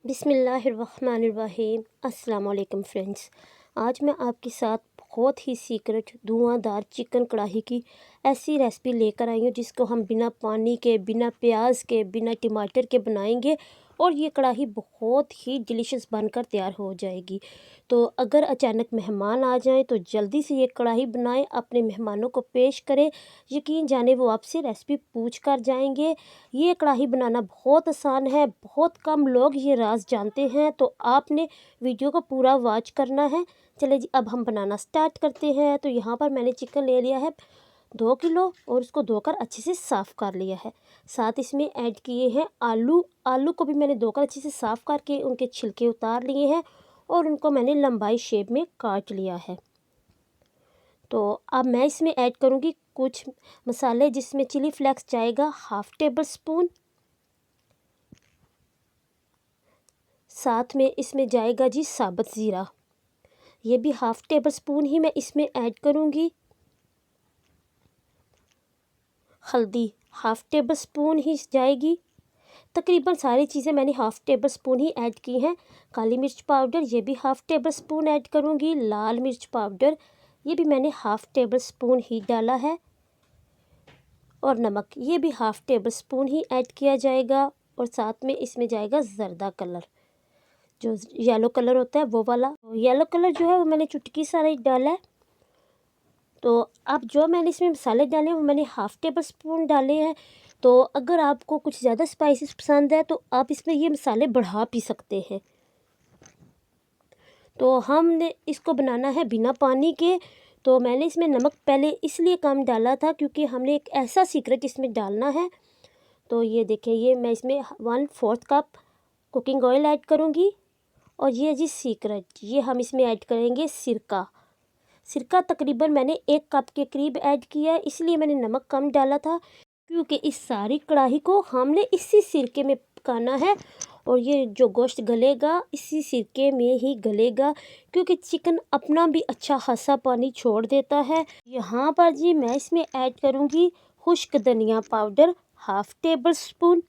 बिस्मिल्लाहिर्रहमानिर्रहीम। अस्सलाम वालेकुम फ्रेंड्स। आज मैं आपके साथ बहुत ही सीक्रेट धुआंधार चिकन कढ़ाई की ऐसी रेसिपी लेकर आई हूँ जिसको हम बिना पानी के, बिना प्याज के, बिना टमाटर के बनाएंगे और ये कढ़ाई बहुत ही डिलीशियस बनकर तैयार हो जाएगी। तो अगर अचानक मेहमान आ जाएं तो जल्दी से ये कढ़ाई बनाएं, अपने मेहमानों को पेश करें। यकीन जाने वो आपसे रेसिपी पूछ कर जाएंगे। ये कढ़ाई बनाना बहुत आसान है, बहुत कम लोग ये राज जानते हैं, तो आपने वीडियो को पूरा वॉच करना है। चले जी, अब हम बनाना स्टार्ट करते हैं। तो यहाँ पर मैंने चिकन ले लिया है 2 किलो और उसको धोकर अच्छे से साफ़ कर लिया है। साथ इसमें ऐड किए हैं आलू। आलू को भी मैंने धोकर अच्छे से साफ़ करके उनके छिलके उतार लिए हैं और उनको मैंने लंबाई शेप में काट लिया है। तो अब मैं इसमें ऐड करूँगी कुछ मसाले, जिसमें चिली फ्लेक्स जाएगा हाफ़ टेबल स्पून। साथ में इसमें जाएगा जी साबुत ज़ीरा, ये भी हाफ़ टेबल स्पून ही मैं इसमें ऐड करूँगी। हल्दी हाफ़ टेबल स्पून ही जाएगी। तकरीबन सारी चीज़ें मैंने हाफ़ टेबल स्पून ही ऐड की हैं। काली मिर्च पाउडर, ये भी हाफ़ टेबल स्पून ऐड करूँगी। लाल मिर्च पाउडर, ये भी मैंने हाफ़ टेबल स्पून ही डाला है। और नमक, ये भी हाफ़ टेबल स्पून ही ऐड किया जाएगा। और साथ में इसमें जाएगा ज़र्दा कलर, जो येलो कलर होता है वो वाला। येलो कलर जो है वो मैंने चुटकी सारा ही डाला है। तो अब जो मैंने इसमें मसाले डाले हैं वो मैंने हाफ़ टेबल स्पून डाले हैं। तो अगर आपको कुछ ज़्यादा स्पाइसेस पसंद है तो आप इसमें ये मसाले बढ़ा भी सकते हैं। तो हमने इसको बनाना है बिना पानी के। तो मैंने इसमें नमक पहले इसलिए कम डाला था क्योंकि हमने एक ऐसा सीक्रेट इसमें डालना है। तो ये देखें, ये मैं इसमें 1/4 कप कुकिंग ऑयल ऐड करूँगी। और ये जी सीक्रेट, ये हम इसमें ऐड करेंगे सिरका। सिरका तकरीबन मैंने 1 कप के करीब ऐड किया है, इसलिए मैंने नमक कम डाला था क्योंकि इस सारी कढ़ाई को हमने इसी सिरके में पकाना है। और ये जो गोश्त गलेगा इसी सिरके में ही गलेगा, क्योंकि चिकन अपना भी अच्छा खासा पानी छोड़ देता है। यहाँ पर जी मैं इसमें ऐड करूँगी खुश्क धनिया पाउडर हाफ़ टेबल स्पून।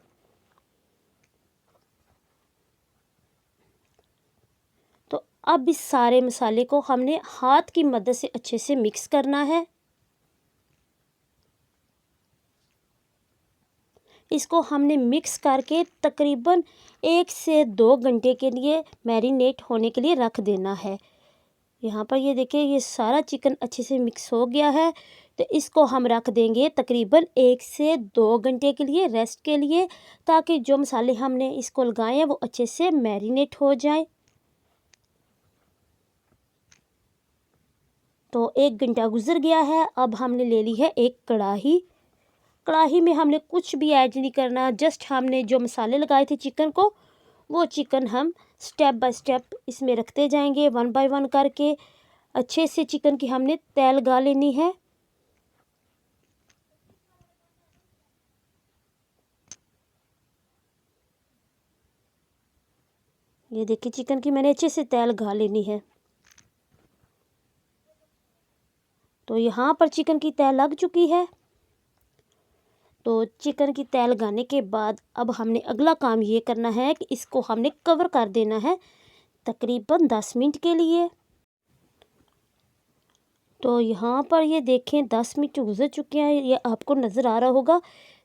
तो अब इस सारे मसाले को हमने हाथ की मदद से अच्छे से मिक्स करना है। इसको हमने मिक्स करके तकरीबन 1 से 2 घंटे के लिए मैरिनेट होने के लिए रख देना है। यहाँ पर ये देखिए, ये सारा चिकन अच्छे से मिक्स हो गया है। तो इसको हम रख देंगे तकरीबन 1 से 2 घंटे के लिए रेस्ट के लिए, ताकि जो मसाले हमने इसको लगाए हैं वो अच्छे से मैरिनेट हो जाए। तो 1 घंटा गुजर गया है। अब हमने ले ली है एक कढ़ाई। कढ़ाई में हमने कुछ भी ऐड नहीं करना, जस्ट हमने जो मसाले लगाए थे चिकन को, वो चिकन हम स्टेप बाय स्टेप इसमें रखते जाएंगे, 1 बाय 1 करके। अच्छे से चिकन की हमने तह लगा लेनी है। ये देखिए, चिकन की मैंने अच्छे से तह लगा लेनी है। तो यहाँ पर चिकन की तह लग चुकी है। तो चिकन की तह लगाने के बाद अब हमने अगला काम ये करना है कि इसको हमने कवर कर देना है तकरीबन 10 मिनट के लिए। तो यहाँ पर ये देखें 10 मिनट गुजर चुके हैं। ये आपको नज़र आ रहा होगा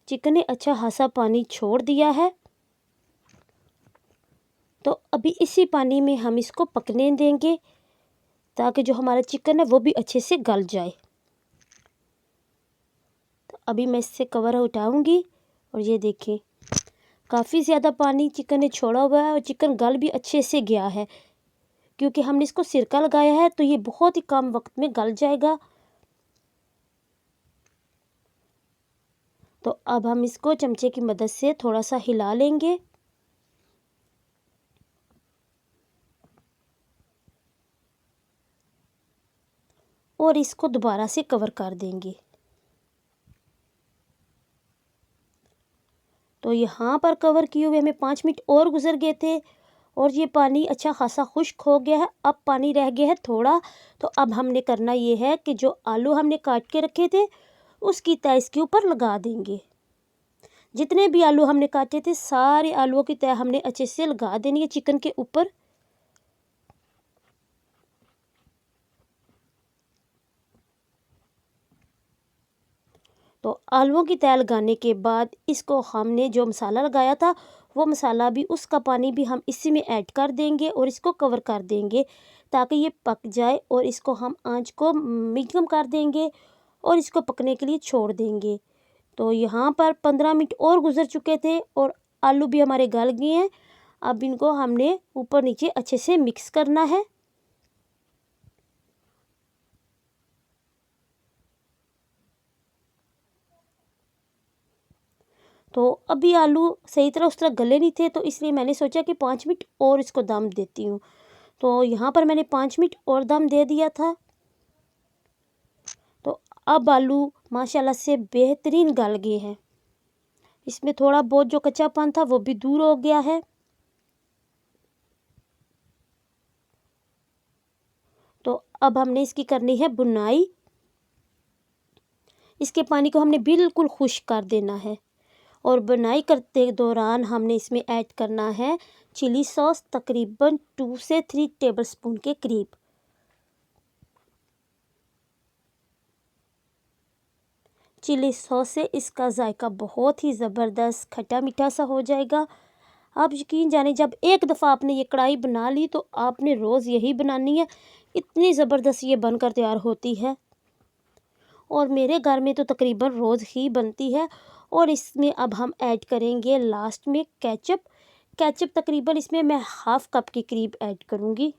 चिकन ने अच्छा खासा पानी छोड़ दिया है। तो अभी इसी पानी में हम इसको पकने देंगे ताकि जो हमारा चिकन है वो भी अच्छे से गल जाए। तो अभी मैं इससे कवर उठाऊंगी और ये देखें, काफ़ी ज़्यादा पानी चिकन ने छोड़ा हुआ है और चिकन गल भी अच्छे से गया है, क्योंकि हमने इसको सिरका लगाया है तो ये बहुत ही कम वक्त में गल जाएगा। तो अब हम इसको चमचे की मदद से थोड़ा सा हिला लेंगे। और इसको दोबारा से कवर कर देंगे। तो यहाँ पर कवर किए हुए हमें 5 मिनट और गुजर गए थे और ये पानी अच्छा खासा खुश्क हो गया है। अब पानी रह गया है थोड़ा। तो अब हमने करना ये है कि जो आलू हमने काट के रखे थे उसकी तह इसके ऊपर लगा देंगे। जितने भी आलू हमने काटे थे सारे आलूओं की तह हमने अच्छे से लगा देनी है चिकन के ऊपर। तो आलूओं की तह लगाने के बाद इसको हमने जो मसाला लगाया था वो मसाला भी, उसका पानी भी हम इसी में ऐड कर देंगे और इसको कवर कर देंगे ताकि ये पक जाए। और इसको हम आंच को मीडियम कर देंगे और इसको पकने के लिए छोड़ देंगे। तो यहाँ पर 15 मिनट और गुजर चुके थे और आलू भी हमारे गल गए हैं। अब इनको हमने ऊपर नीचे अच्छे से मिक्स करना है। तो अभी आलू सही तरह उस तरह गले नहीं थे, तो इसलिए मैंने सोचा कि 5 मिनट और इसको दम देती हूँ। तो यहाँ पर मैंने 5 मिनट और दम दे दिया था। तो अब आलू माशाल्लाह से बेहतरीन गल गए हैं। इसमें थोड़ा बहुत जो कच्चापन था वो भी दूर हो गया है। तो अब हमने इसकी करनी है बुनाई। इसके पानी को हमने बिल्कुल खुश्क कर देना है और बुनाई करते दौरान हमने इसमें ऐड करना है चिली सॉस, तकरीबन 2 से 3 टेबलस्पून के करीब। चिली सॉस से इसका जायका बहुत ही ज़बरदस्त खट्टा मीठा सा हो जाएगा। आप यकीन जाने, जब एक दफ़ा आपने ये कढ़ाई बना ली तो आपने रोज़ यही बनानी है। इतनी ज़बरदस्त ये बनकर तैयार होती है और मेरे घर में तो तकरीबन रोज़ ही बनती है। और इसमें अब हम ऐड करेंगे लास्ट में केचप। केचप तकरीबन इसमें मैं हाफ़ कप के करीब ऐड करूँगी।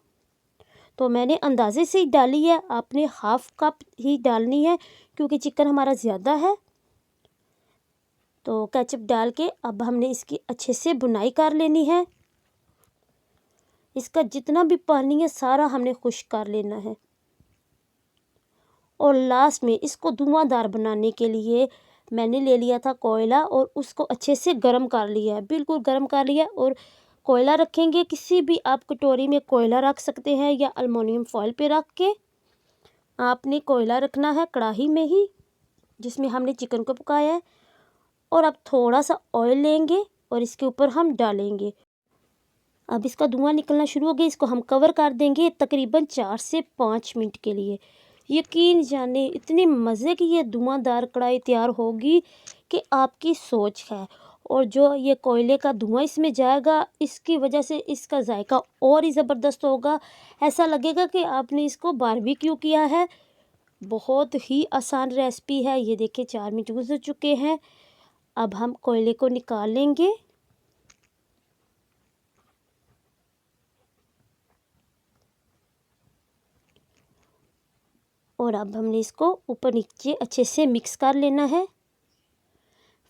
तो मैंने अंदाज़े से ही डाली है, आपने हाफ़ कप ही डालनी है क्योंकि चिकन हमारा ज़्यादा है। तो केचप डाल के अब हमने इसकी अच्छे से बुनाई कर लेनी है। इसका जितना भी पानी है सारा हमने खुश्क कर लेना है। और लास्ट में इसको धुआंधार बनाने के लिए मैंने ले लिया था कोयला और उसको अच्छे से गर्म कर लिया है, बिल्कुल गर्म कर लिया। और कोयला रखेंगे, किसी भी आप कटोरी में कोयला रख सकते हैं या एल्युमिनियम फॉइल पे रख के आपने कोयला रखना है कढ़ाई में ही जिसमें हमने चिकन को पकाया है। और अब थोड़ा सा ऑयल लेंगे और इसके ऊपर हम डालेंगे। अब इसका धुआं निकलना शुरू हो गया, इसको हम कवर कर देंगे तकरीबन 4 से 5 मिनट के लिए। यकीन जाने इतनी मज़े की ये धुआंधार कढ़ाई तैयार होगी कि आपकी सोच है। और जो ये कोयले का धुआं इसमें जाएगा इसकी वजह से इसका जायका और ही ज़बरदस्त होगा। ऐसा लगेगा कि आपने इसको बारबेक्यू किया है। बहुत ही आसान रेसिपी है। ये देखिए 4 मिनट गुजर चुके हैं। अब हम कोयले को निकाल लेंगे और अब हमने इसको ऊपर नीचे अच्छे से मिक्स कर लेना है।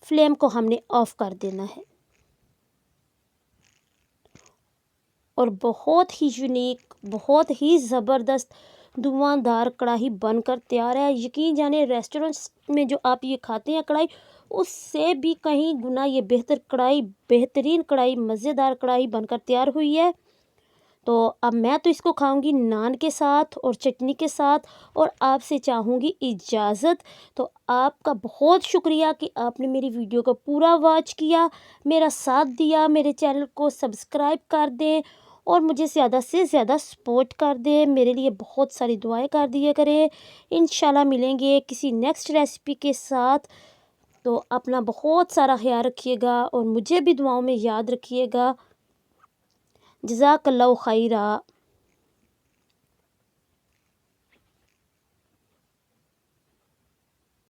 फ्लेम को हमने ऑफ कर देना है और बहुत ही यूनिक, बहुत ही ज़बरदस्त धुआंधार कढ़ाई बनकर तैयार है। यकीन जाने रेस्टोरेंट्स में जो आप ये खाते हैं कढ़ाई, उससे भी कहीं गुना ये बेहतर कढ़ाई, बेहतरीन कढ़ाई, मज़ेदार कढ़ाई बनकर तैयार हुई है। तो अब मैं तो इसको खाऊंगी नान के साथ और चटनी के साथ और आपसे चाहूँगी इजाज़त। तो आपका बहुत शुक्रिया कि आपने मेरी वीडियो को पूरा वॉच किया, मेरा साथ दिया। मेरे चैनल को सब्सक्राइब कर दें और मुझे ज़्यादा से ज़्यादा सपोर्ट कर दें। मेरे लिए बहुत सारी दुआएं कर दिया करें। इंशाल्लाह मिलेंगे किसी नेक्स्ट रेसिपी के साथ। तो अपना बहुत सारा ख्याल रखिएगा और मुझे भी दुआओं में याद रखिएगा। जज़ाकल्लाहु खैरा।